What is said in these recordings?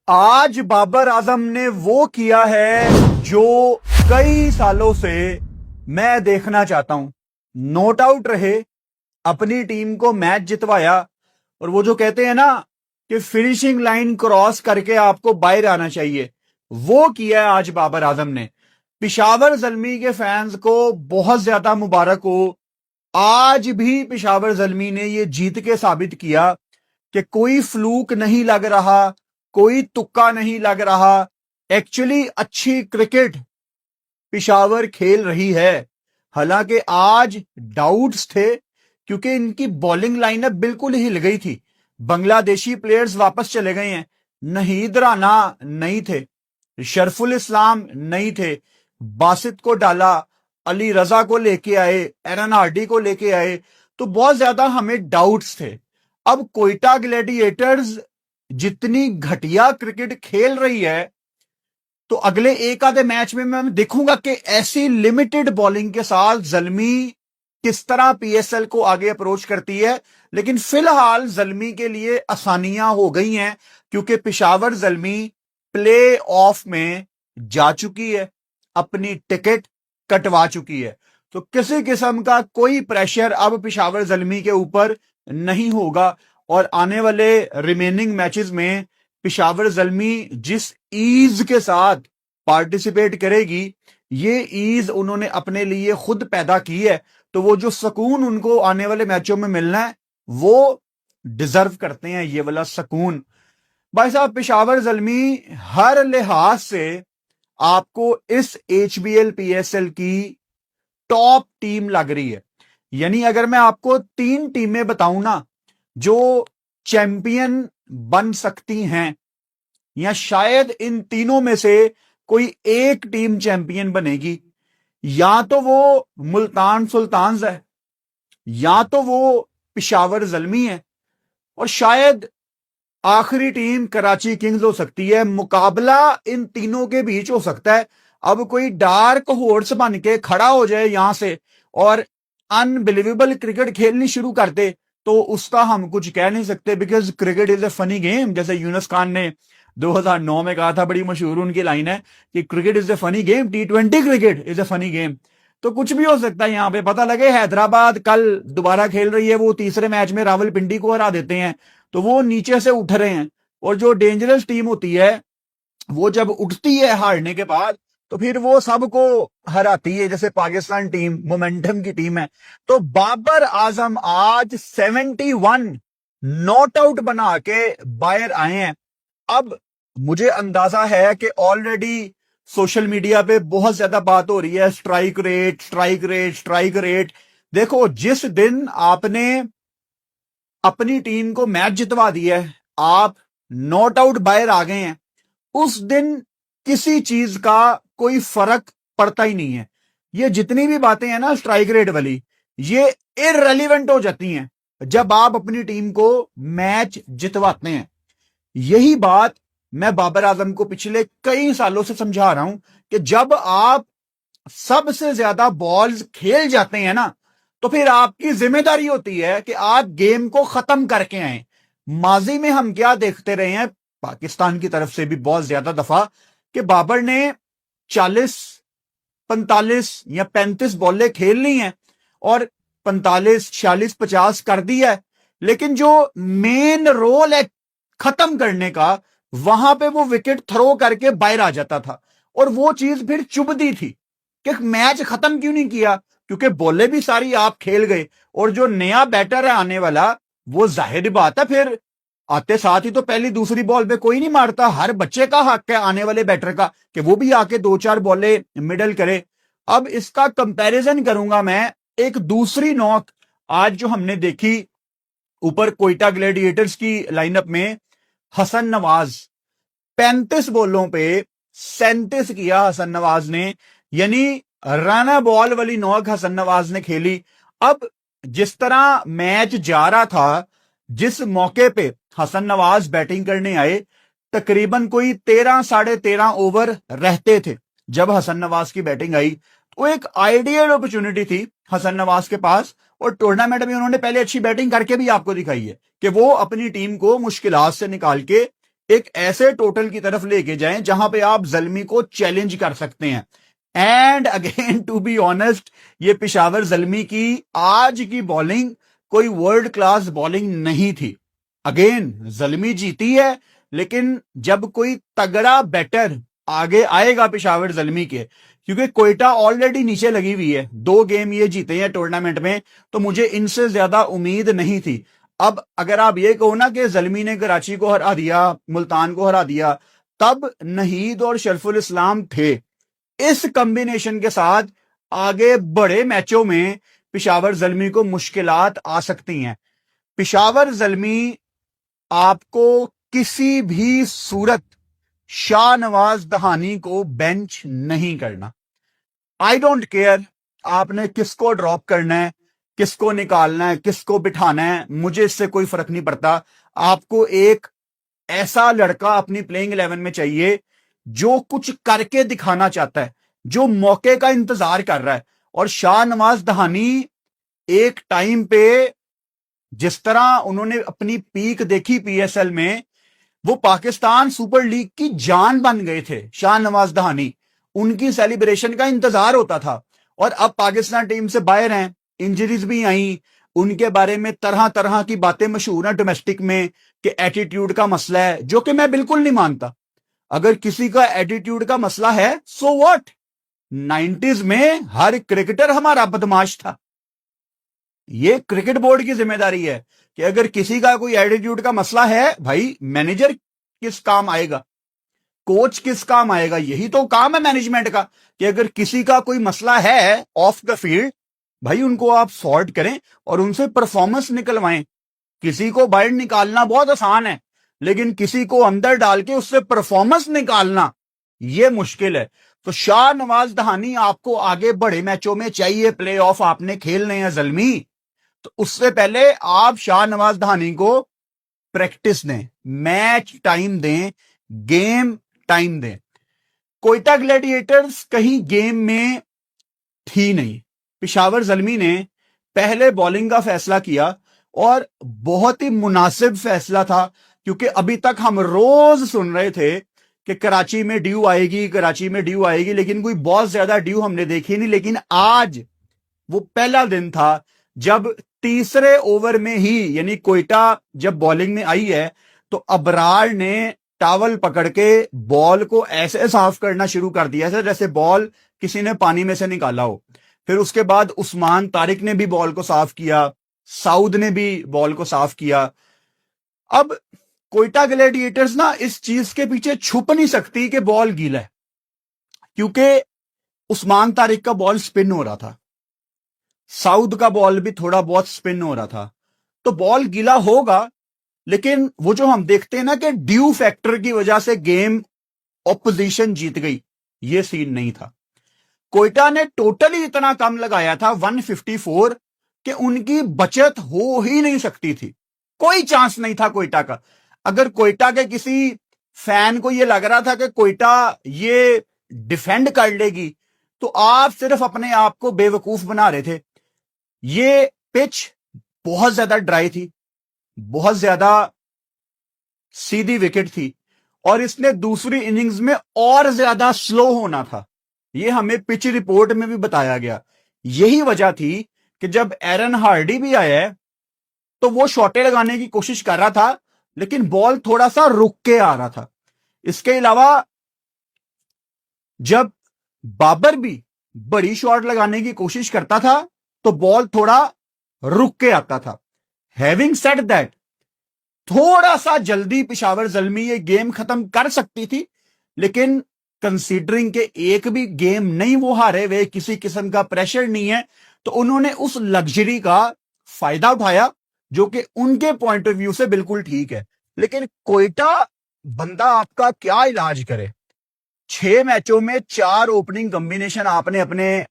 آج بابر اعظم نے وہ کیا ہے جو کئی سالوں سے میں دیکھنا چاہتا ہوں. نوٹ آؤٹ رہے, اپنی ٹیم کو میچ جتوایا, اور وہ جو کہتے ہیں نا کہ فنیشنگ لائن کراس کر کے آپ کو باہر آنا چاہیے, وہ کیا ہے آج بابر اعظم نے. پشاور زلمی کے فینز کو بہت زیادہ مبارک ہو. آج بھی پشاور زلمی نے یہ جیت کے ثابت کیا کہ کوئی فلوک نہیں لگ رہا, کوئی تکا نہیں لگ رہا. ایکچولی اچھی کرکٹ پشاور کھیل رہی ہے. حالانکہ آج ڈاؤٹس تھے کیونکہ ان کی بولنگ لائن اپ بالکل ہل گئی تھی. بنگلہ دیشی پلیئرز واپس چلے گئے ہیں. نہید رانا نہیں تھے, شرف الاسلام نہیں تھے, باسط کو ڈالا, علی رضا کو لے کے آئے, ایرن ہارڈی کو لے کے آئے, تو بہت زیادہ ہمیں ڈاؤٹس تھے. اب کوئٹہ گلیڈیٹرز جتنی گھٹیا کرکٹ کھیل رہی ہے تو اگلے ایک آدھے میچ میں دیکھوں گا کہ ایسی لمیٹڈ بالنگ کے ساتھ زلمی کس طرح پی ایس ایل کو آگے اپروچ کرتی ہے. لیکن فی الحال زلمی کے لیے آسانیاں ہو گئی ہیں کیونکہ پشاور زلمی پلے آف میں جا چکی ہے, اپنی ٹکٹ کٹوا چکی ہے. تو کسی قسم کا کوئی پریشر اب پشاور زلمی کے اوپر نہیں ہوگا, اور آنے والے ریمیننگ میچز میں پشاور زلمی جس ایز کے ساتھ پارٹیسپیٹ کرے گی, یہ ایز انہوں نے اپنے لیے خود پیدا کی ہے. تو وہ جو سکون ان کو آنے والے میچوں میں ملنا ہے وہ ڈیزرو کرتے ہیں, یہ والا سکون. بھائی صاحب, پشاور زلمی ہر لحاظ سے آپ کو اس H B L P S L کی ٹاپ ٹیم لگ رہی ہے. یعنی اگر میں آپ کو 3 ٹیمیں بتاؤں نا جو چیمپئن بن سکتی ہیں, یا شاید ان تینوں میں سے کوئی ایک ٹیم چیمپئن بنے گی, یا تو وہ ملتان سلطانز ہے, یا تو وہ پشاور زلمی ہے, اور شاید آخری ٹیم کراچی کنگز ہو سکتی ہے. مقابلہ ان تینوں کے بیچ ہو سکتا ہے. اب کوئی ڈارک ہورس بن کے کھڑا ہو جائے یہاں سے اور انبلیویبل کرکٹ کھیلنی شروع کر دے تو اس کا ہم کچھ کہہ نہیں سکتے, بیکاز کرکٹ از اے فنی گیم. جیسے یونس خان نے 2009 میں کہا تھا, بڑی مشہور ان کی لائن ہے کہ کرکٹ از اے فنی گیم, T20 کرکٹ از اے فنی گیم. تو کچھ بھی ہو سکتا ہے یہاں پہ. پتہ لگے حیدرآباد کل دوبارہ کھیل رہی ہے, وہ تیسرے میچ میں راول پنڈی کو ہرا دیتے ہیں تو وہ نیچے سے اٹھ رہے ہیں. اور جو ڈینجرس ٹیم ہوتی ہے وہ جب اٹھتی ہے ہارنے کے بعد تو پھر وہ سب کو ہراتی ہے, جیسے پاکستان ٹیم مومنٹم کی ٹیم ہے. تو بابر اعظم آج 71 ناٹ آؤٹ بنا کے باہر آئے ہیں. اب مجھے اندازہ ہے کہ آلریڈی سوشل میڈیا پہ بہت زیادہ بات ہو رہی ہے, strike rate strike rate strike rate. دیکھو, جس دن آپ نے اپنی ٹیم کو میچ جتوا دیا ہے, آپ ناٹ آؤٹ باہر آ گئے ہیں, اس دن کسی چیز کا کوئی فرق پڑتا ہی نہیں ہے. یہ جتنی بھی باتیں ہیں نا سٹرائک ریٹ والی, یہ ارریلیونٹ ہو جاتی ہیں جب آپ اپنی ٹیم کو میچ جتواتے ہیں. یہی بات میں بابر اعظم کو پچھلے کئی سالوں سے سمجھا رہا ہوں کہ جب آپ سب سے زیادہ بالز کھیل جاتے ہیں نا تو پھر آپ کی ذمہ داری ہوتی ہے کہ آپ گیم کو ختم کر کے آئیں. ماضی میں ہم کیا دیکھتے رہے ہیں پاکستان کی طرف سے بھی بہت زیادہ دفعہ کہ بابر نے 40 45 یا 35 بالیں کھیل لی ہیں اور 45 46 50 کر دیا ہے, لیکن جو مین رول ہے ختم کرنے کا, وہاں پہ وہ وکٹ تھرو کر کے باہر آ جاتا تھا. اور وہ چیز پھر چبھتی تھی کہ میچ ختم کیوں نہیں کیا, کیونکہ بولے بھی ساری آپ کھیل گئے, اور جو نیا بیٹر ہے آنے والا وہ ظاہر بات ہے پھر آتے ساتھ ہی تو پہلی دوسری بال پہ کوئی نہیں مارتا. ہر بچے کا حق ہے آنے والے بیٹر کا کہ وہ بھی آ کے 2-4 بالیں مڈل کرے. اب اس کا کمپیریزن کروں گا میں ایک دوسری نوک آج جو ہم نے دیکھی اوپر کوئٹہ گلیڈیٹرز کی لائن اپ میں. حسن نواز 35 بولوں پہ 37 کیا حسن نواز نے, یعنی رانا بال والی نوک حسن نواز نے کھیلی. اب جس طرح میچ جا رہا تھا, جس موقع پہ حسن نواز بیٹنگ کرنے آئے, تقریباً کوئی 13-13.5 اوور رہتے تھے جب حسن نواز کی بیٹنگ آئی. تو ایک آئیڈیل اپرچونٹی تھی حسن نواز کے پاس, اور ٹورنامنٹ میں انہوں نے پہلے اچھی بیٹنگ کر کے بھی آپ کو دکھائی ہے کہ وہ اپنی ٹیم کو مشکلات سے نکال کے ایک ایسے ٹوٹل کی طرف لے کے جائیں جہاں پہ آپ زلمی کو چیلنج کر سکتے ہیں. And again to be honest یہ پشاور زلمی کی آج کی بالنگ کوئی ورلڈ کلاس بالنگ نہیں تھی. اگین زلمی جیتی ہے, لیکن جب کوئی تگڑا بیٹر آگے آئے گا پشاور زلمی کے, کیونکہ کوئٹہ آلریڈی نیچے لگی ہوئی ہے, 2 گیم یہ جیتے ہیں ٹورنامنٹ میں, تو مجھے ان سے زیادہ امید نہیں تھی. اب اگر آپ یہ کہو نا کہ زلمی نے کراچی کو ہرا دیا, ملتان کو ہرا دیا, تب نہید اور شرف الاسلام تھے. اس کمبینیشن کے ساتھ آگے بڑے میچوں میں پشاور زلمی کو مشکلات آ سکتی ہیں. پشاور زلمی آپ کو کسی بھی صورت شاہ نواز دہانی کو بینچ نہیں کرنا. آئی ڈونٹ کیئر آپ نے کس کو ڈراپ کرنا ہے, کس کو نکالنا ہے, کس کو بٹھانا ہے, مجھے اس سے کوئی فرق نہیں پڑتا. آپ کو ایک ایسا لڑکا اپنی پلینگ 11 میں چاہیے جو کچھ کر کے دکھانا چاہتا ہے, جو موقع کا انتظار کر رہا ہے. اور شاہ نواز دہانی ایک ٹائم پہ جس طرح انہوں نے اپنی پیک دیکھی پی ایس ایل میں, وہ پاکستان سپر لیگ کی جان بن گئے تھے. شاہ نواز دہانی, ان کی سیلیبریشن کا انتظار ہوتا تھا, اور اب پاکستان ٹیم سے باہر ہیں, انجریز بھی آئیں, ان کے بارے میں طرح طرح کی باتیں مشہور ہیں ڈومیسٹک میں کہ ایٹیٹیوڈ کا مسئلہ ہے, جو کہ میں بالکل نہیں مانتا. اگر کسی کا ایٹیٹیوڈ کا مسئلہ ہے سو واٹ, 90s میں ہر کرکٹر ہمارا بدماش تھا. یہ کرکٹ بورڈ کی ذمہ داری ہے کہ اگر کسی کا کوئی ایٹیٹیوڈ کا مسئلہ ہے, بھائی مینیجر کس کام آئے گا, کوچ کس کام آئے گا؟ یہی تو کام ہے مینجمنٹ کا کہ اگر کسی کا کوئی مسئلہ ہے آف دا فیلڈ, بھائی ان کو آپ سارٹ کریں اور ان سے پرفارمنس نکلوائیں. کسی کو باہر نکالنا بہت آسان ہے, لیکن کسی کو اندر ڈال کے اس سے پرفارمنس نکالنا یہ مشکل ہے. تو شاہ نواز دہانی آپ کو آگے بڑے میچوں میں چاہیے, پلے آف آپ نے کھیلنے ہیں زلمی, تو اس سے پہلے آپ شاہ نواز دہانی کو پریکٹس دیں, میچ ٹائم دیں, گیم ٹائم دیں. کوئٹہ گلیڈیٹرز کہیں گیم میں تھی نہیں. پشاور زلمی نے پہلے بالنگ کا فیصلہ کیا, اور بہت ہی مناسب فیصلہ تھا, کیونکہ ابھی تک ہم روز سن رہے تھے کہ کراچی میں ڈیو آئے گی, کراچی میں ڈیو آئے گی, لیکن کوئی بہت زیادہ ڈیو ہم نے دیکھی نہیں. لیکن آج وہ پہلا دن تھا جب تیسرے اوور میں ہی, یعنی کوئٹہ جب بالنگ میں آئی ہے تو ابرار نے ٹاول پکڑ کے بال کو ایسے صاف کرنا شروع کر دیا جیسے بال کسی نے پانی میں سے نکالا ہو. پھر اس کے بعد عثمان طارق نے بھی بال کو صاف کیا, سعود نے بھی بال کو صاف کیا. اب کوئٹہ گلیڈیٹرز نا اس چیز کے پیچھے چھپ نہیں سکتی کہ بال گیلا ہے, کیونکہ عثمان طارق کا بال سپن ہو رہا تھا, سعود کا بال بھی تھوڑا بہت سپن ہو رہا تھا, تو بال گیلا ہوگا. لیکن وہ جو ہم دیکھتے ہیں نا کہ ڈیو فیکٹر کی وجہ سے گیم اپوزیشن جیت گئی, یہ سین نہیں تھا. کوئٹہ نے ٹوٹلی اتنا کم لگایا تھا 154 کہ ان کی بچت ہو ہی نہیں سکتی تھی, کوئی چانس نہیں تھا کوئٹہ کا. اگر کوئٹہ کے کسی فین کو یہ لگ رہا تھا کہ کوئٹہ یہ ڈیفینڈ کر لے گی, تو آپ صرف اپنے آپ کو بے وقوف بنا رہے تھے. یہ پچ بہت زیادہ ڈرائی تھی, بہت زیادہ سیدھی وکٹ تھی, اور اس نے دوسری اننگز میں اور زیادہ سلو ہونا تھا. یہ ہمیں پچ رپورٹ میں بھی بتایا گیا. یہی وجہ تھی کہ جب ایرن ہارڈی بھی آیا ہے تو وہ شاٹیں لگانے کی کوشش کر رہا تھا, لیکن بال تھوڑا سا رک کے آ رہا تھا. اس کے علاوہ جب بابر بھی بڑی شاٹ لگانے کی کوشش کرتا تھا تو بال تھوڑا رک کے آتا تھا. ہیونگ سیڈ دیٹ, تھوڑا سا جلدی پشاور زلمی یہ گیم ختم کر سکتی تھی, لیکن کنسیڈرنگ کہ ایک بھی گیم نہیں وہ ہارے ہوئے, کسی قسم کا پریشر نہیں ہے, تو انہوں نے اس لگژری کا فائدہ اٹھایا جو کہ ان کے پوائنٹ آف ویو سے بالکل ٹھیک ہے. لیکن کوئٹہ بندہ آپ کا کیا علاج کرے, 6 میچوں میں 4 اوپننگ کمبینیشن آپ نے اپنے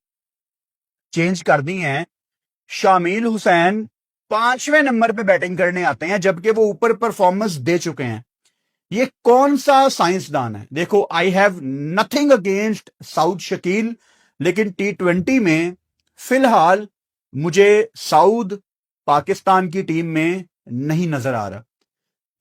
چینج کر دی ہیں. شامیل حسین 5ویں نمبر پہ بیٹنگ کرنے آتے ہیں جبکہ وہ اوپر پرفارمنس دے چکے ہیں. یہ کون سا سائنسدان ہے؟ دیکھو, آئی ہیو نتھنگ اگینسٹ سعود شکیل, لیکن T20 میں فی الحال مجھے سعود پاکستان کی ٹیم میں نہیں نظر آ رہا.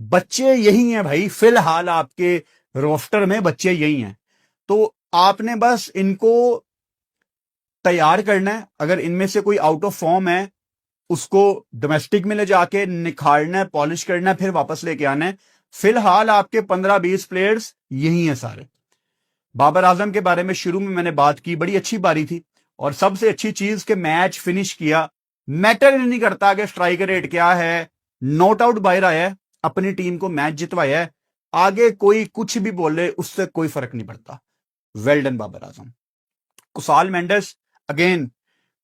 بچے یہی ہیں بھائی، فی الحال آپ کے روسٹر میں بچے یہی ہیں، تو آپ نے بس ان کو تیار کرنا ہے. اگر ان میں سے کوئی آؤٹ آف فارم ہے اس کو ڈومیسٹک میں لے جا کے نکھارنا ہے، پالش کرنا ہے، پھر واپس لے کے آنا ہے. فی الحال آپ کے 15-20 پلیئرز یہی ہیں سارے. بابر اعظم کے بارے میں شروع میں نے بات کی، بڑی اچھی باری تھی، اور سب سے اچھی چیز کہ میچ فنش کیا. میٹر نہیں کرتا کہ اسٹرائک ریٹ کیا ہے، ناٹ آؤٹ باہر آیا ہے، اپنی ٹیم کو میچ جتوایا ہے. آگے کوئی کچھ بھی بولے اس سے کوئی فرق نہیں پڑتا. Well done Babar Azam. Kusal Mendis again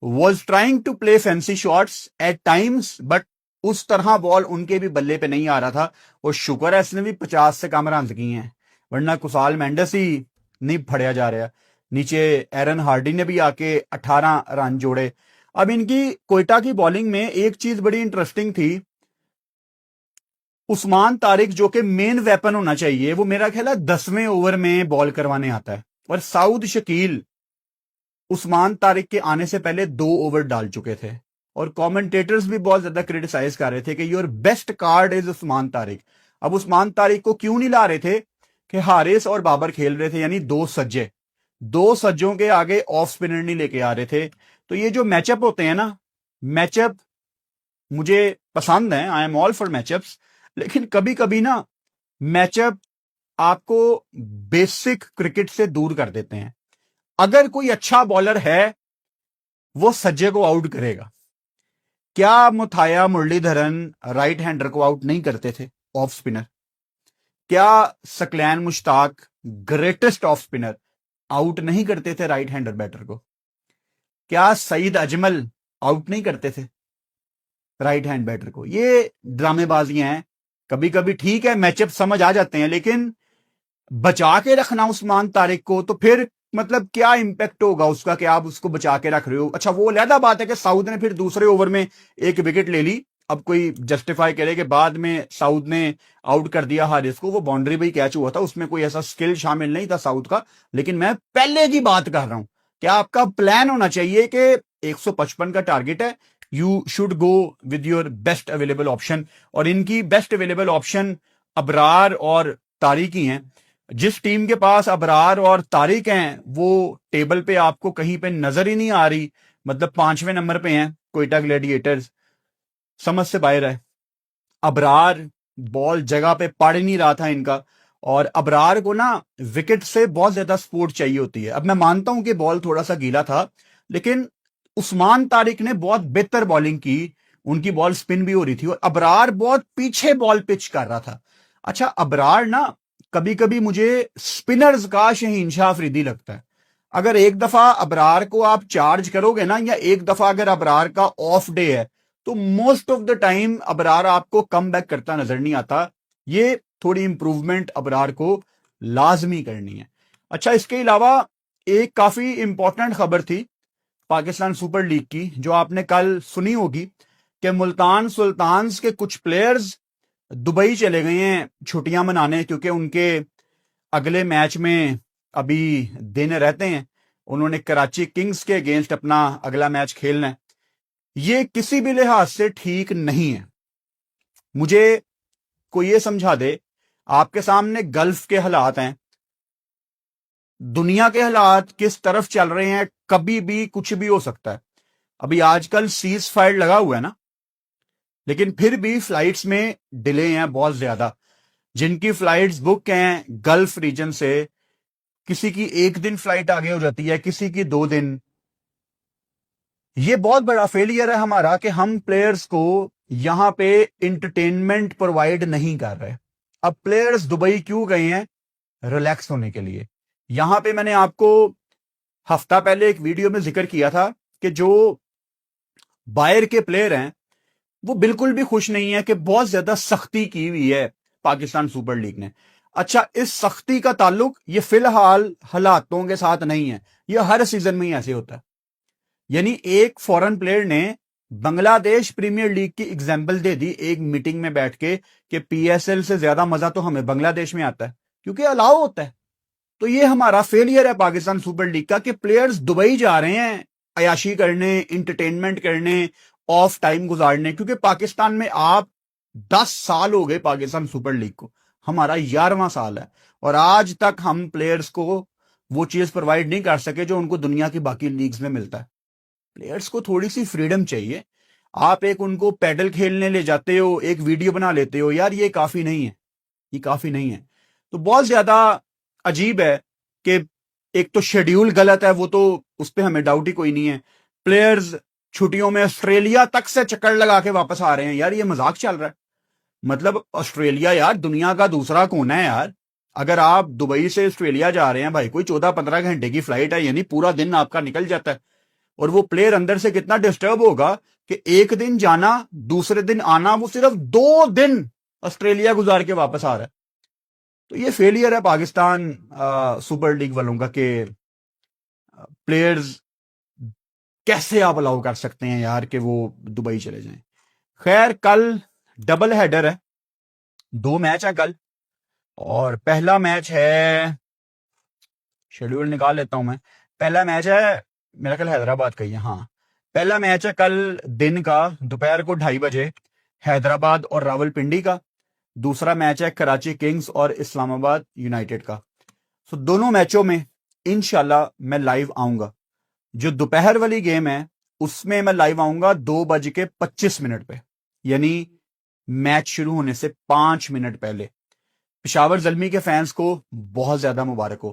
was trying to play fancy shots at times, but اس طرح بال ان کے بھی بلے پہ نہیں آ رہا تھا. اور شکر ہے اس نے بھی 50 سے کم رنز کی ہیں، ورنہ کسال مینڈس ہی نہیں پھڑیا جا رہا. نیچے ایرن ہارڈی نے بھی آ کے 18 رن جوڑے. اب ان کی کوئٹہ کی بالنگ میں ایک چیز بڑی انٹرسٹنگ تھی. عثمان طارق جو کہ مین ویپن ہونا چاہیے، وہ میرا خیال ہے 10ویں اوور میں بال کروانے آتا ہے، اور سعود شکیل عثمان طارق کے آنے سے پہلے 2 اوور ڈال چکے تھے. اور کامنٹیٹرز بھی بہت زیادہ کریٹیسائز کر رہے تھے کہ یور بیسٹ کارڈ از عثمان طارق. اب عثمان طارق کو کیوں نہیں لا رہے تھے کہ حارث اور بابر کھیل رہے تھے، یعنی 2 سجے، 2 سجوں کے آگے آف سپنر نہیں لے کے آ رہے تھے. تو یہ جو میچ اپ ہوتے ہیں نا، میچ اپ مجھے پسند ہیں، I am all for match ups, لیکن کبھی کبھی نا میچ اپ آپ کو بیسک کرکٹ سے دور کر دیتے ہیں. اگر کوئی اچھا بالر ہے وہ سجے کو آؤٹ کرے گا. کیا متھایا مرلی دھرن رائٹ ہینڈر کو آؤٹ نہیں کرتے تھے آف سپنر؟ کیا سکلین مشتاق گریٹسٹ آف سپنر آؤٹ نہیں کرتے تھے رائٹ ہینڈر بیٹر کو؟ کیا سعید اجمل آؤٹ نہیں کرتے تھے رائٹ ہینڈ بیٹر کو؟ یہ ڈرامے بازیاں ہیں. کبھی کبھی ٹھیک ہے میچ اپ سمجھ آ جاتے ہیں، لیکن بچا کے رکھنا عثمان طارق کو، تو پھر مطلب کیا امپیکٹ ہوگا اس کا کہ آپ اس کو بچا کے رکھ رہے ہو. اچھا وہ علیحدہ بات ہے کہ سعود نے پھر دوسرے اوور میں ایک وکٹ لے لی. اب کوئی جسٹیفائی کرے کہ بعد میں سعود نے آؤٹ کر دیا حارث کو، وہ باؤنڈری بھی کیچ ہوا تھا، اس میں کوئی ایسا سکل شامل نہیں تھا سعود کا. لیکن میں پہلے کی بات کر رہا ہوں کہ آپ کا پلان ہونا چاہیے کہ 155 کا ٹارگٹ ہے، you should go with your best available option. اور ان کی بیسٹ اویلیبل آپشن ابرار اور طارق ہی ہیں. جس ٹیم کے پاس ابرار اور طارق ہیں وہ ٹیبل پہ آپ کو کہیں پہ نظر ہی نہیں آ رہی، مطلب 5ویں نمبر پہ ہیں کوئٹہ گلیڈیٹرز. سمجھ سے باہر ہے. ابرار بال جگہ پہ پڑ نہیں رہا تھا ان کا، اور ابرار کو نا وکٹ سے بہت زیادہ سپورٹ چاہیے ہوتی ہے. اب میں مانتا ہوں کہ بال تھوڑا سا گیلا تھا، لیکن عثمان طارق نے بہت بہتر بالنگ کی، ان کی بال سپن بھی ہو رہی تھی، اور ابرار بہت پیچھے بال پچ کر رہا تھا. اچھا ابرار نا کبھی کبھی مجھے سپنرز کا شہنشاہ افریدی لگتا ہے. اگر ایک دفعہ ابرار کو آپ چارج کرو گے نا، یا ایک دفعہ اگر ابرار کا آف ڈے ہے، تو موسٹ آف دا ٹائم ابرار آپ کو کم بیک کرتا نظر نہیں آتا. یہ تھوڑی امپروومنٹ ابرار کو لازمی کرنی ہے. اچھا اس کے علاوہ ایک کافی امپورٹنٹ خبر تھی پاکستان سپر لیگ کی، جو آپ نے کل سنی ہوگی، کہ ملتان سلطانز کے کچھ پلیئرز دبئی چلے گئے ہیں چھٹیاں منانے، کیونکہ ان کے اگلے میچ میں ابھی دن رہتے ہیں. انہوں نے کراچی کنگز کے اگینسٹ اپنا اگلا میچ کھیلنا ہے. یہ کسی بھی لحاظ سے ٹھیک نہیں ہے. مجھے کوئی یہ سمجھا دے، آپ کے سامنے گلف کے حالات ہیں، دنیا کے حالات کس طرف چل رہے ہیں، کبھی بھی کچھ بھی ہو سکتا ہے. ابھی آج کل سیز فائر لگا ہوا ہے نا، لیکن پھر بھی فلائٹس میں ڈیلے ہیں بہت زیادہ. جن کی فلائٹس بک ہیں گلف ریجن سے، کسی کی 1 دن فلائٹ آگے ہو جاتی ہے، کسی کی 2 دن. یہ بہت بڑا فیلئر ہے ہمارا کہ ہم پلیئرز کو یہاں پہ انٹرٹینمنٹ پرووائڈ نہیں کر رہے. اب پلیئرز دبئی کیوں گئے ہیں؟ ریلیکس ہونے کے لیے. یہاں پہ میں نے آپ کو ہفتہ پہلے ایک ویڈیو میں ذکر کیا تھا کہ جو باہر کے پلیئر ہیں وہ بالکل بھی خوش نہیں ہے کہ بہت زیادہ سختی کی ہوئی ہے پاکستان سپر لیگ نے. اچھا اس سختی کا تعلق یہ فی الحال حالاتوں کے ساتھ نہیں ہے، یہ ہر سیزن میں ہی ایسے ہوتا ہے. یعنی ایک فورن پلیئر نے بنگلہ دیش پریمیئر لیگ کی ایگزامپل دے دی ایک میٹنگ میں بیٹھ کے کہ پی ایس ایل سے زیادہ مزہ تو ہمیں بنگلہ دیش میں آتا ہے، کیونکہ الاؤ ہوتا ہے. تو یہ ہمارا فیلئر ہے پاکستان سپر لیگ کا کہ پلیئرز دبئی جا رہے ہیں عیاشی کرنے، انٹرٹینمنٹ کرنے، آف ٹائم گزارنے. کیونکہ پاکستان میں آپ 10 سال ہو گئے پاکستان سپر لیگ کو, ہمارا 11واں سال ہے, اور آج تک ہم پلیئرز کو وہ چیز پرووائڈ نہیں کر سکے جو ان کو دنیا کی باقی لیگز میں ملتا ہے. پلیئرز کو تھوڑی سی فریڈم چاہیے. آپ ایک ان کو پیڈل کھیلنے لے جاتے ہو, ایک ویڈیو بنا لیتے ہو, یار یہ کافی نہیں ہے, یہ کافی نہیں ہے. تو بہت زیادہ عجیب ہے کہ ایک تو شیڈیول غلط ہے, وہ تو اس پہ ہمیں ڈاؤٹ ہی کوئی نہیں ہے. پلیئرز چھٹیوں میں آسٹریلیا تک سے چکر لگا کے واپس آ رہے ہیں. یار یہ مذاق چل رہا ہے. مطلب آسٹریلیا یار دنیا کا دوسرا کونا ہے یار. اگر آپ دبئی سے آسٹریلیا جا رہے ہیں بھائی, کوئی 14-15 گھنٹے کی فلائٹ ہے, یعنی پورا دن آپ کا نکل جاتا ہے. اور وہ پلیئر اندر سے کتنا ڈسٹرب ہوگا کہ ایک دن جانا دوسرے دن آنا, وہ صرف 2 دن آسٹریلیا گزار کے واپس آ رہا ہے. تو یہ فیلئر ہے پاکستان سپر لیگ والوں کا کہ پلیئرز کیسے آپ الاؤ کر سکتے ہیں یار کہ وہ دبئی چلے جائیں. خیر کل ڈبل ہیڈر ہے, 2 میچ ہیں کل, اور پہلا میچ ہے, شیڈیول نکال لیتا ہوں میں, پہلا میچ ہے میرا کل حیدرآباد کا ہی ہے, ہاں پہلا میچ ہے کل دن کا دوپہر کو 2:30 بجے حیدرآباد اور راول پنڈی کا. دوسرا میچ ہے کراچی کنگز اور اسلام آباد یونائٹیڈ کا. سو دونوں میچوں میں انشاءاللہ میں لائیو آؤں گا. جو دوپہر والی گیم ہے اس میں میں لائیو آؤں گا 2:25 پہ, یعنی میچ شروع ہونے سے 5 منٹ پہلے. پشاور زلمی کے فینس کو بہت زیادہ مبارک ہو.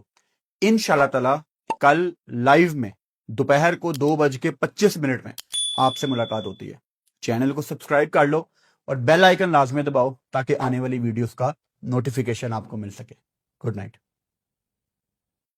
انشاءاللہ تعالی کل لائیو میں دوپہر کو 2:25 میں آپ سے ملاقات ہوتی ہے. چینل کو سبسکرائب کر لو اور بیل آئیکن لازمی دباؤ تاکہ آنے والی ویڈیوز کا نوٹیفیکیشن آپ کو مل سکے. Good night.